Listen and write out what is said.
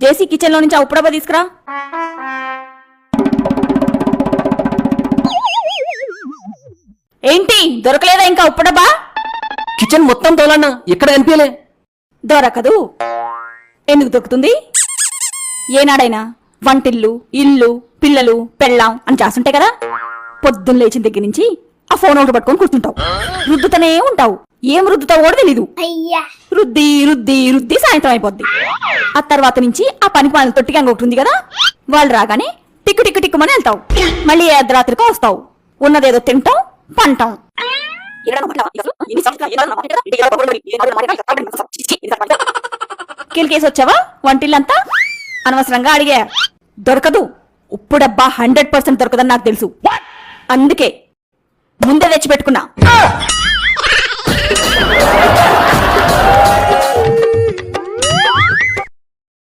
జేసీ kitchen లో నుంచి ఆ ఉప్పుడబ్బా తీసుకురా. ఏంటి దొరకలేదా ఇంకా ఉప్పుడబ్బా? కిచెన్ మొత్తం తోలన్నా, ఎక్కడ కనిపించలే. దొరకదు. ఎందుకు దొరుకుతుంది? ఏనాడైనా వంటిల్లు, ఇల్లు, పిల్లలు, పెళ్ళాం అని చేస్తుంటాయి కదా. పొద్దున్న లేచిన దగ్గర నుంచి ఆ ఫోన్ ఒకటి పట్టుకొని కూర్చుంటావు, రుద్దుతూనే ఉంటావు. ఏం రుద్దుతావు కూడా తెలీదు. రుద్ది రుద్ది రుద్ది సాయంత్రం అయిపోద్ది. ఆ తర్వాత నుంచి ఆ పనికి వాళ్ళ తొట్టిగా ఒకటి ఉంది కదా, వాళ్ళు రాగానే టిక్కు టిక్కు టిక్కుమని వెళ్తావు. మళ్ళీ అర్ధరాత్రికో వస్తావు. ఉన్నదేదో తింటాం, పంటాం. కిలికేసి వచ్చావా వంటిల్లంతా? అనవసరంగా అడిగా. దొరకదు. ఉప్పుడబ్బా 100% దొరకదని నాకు తెలుసు. అందుకే ముందే తెచ్చి పెట్టుకున్నా.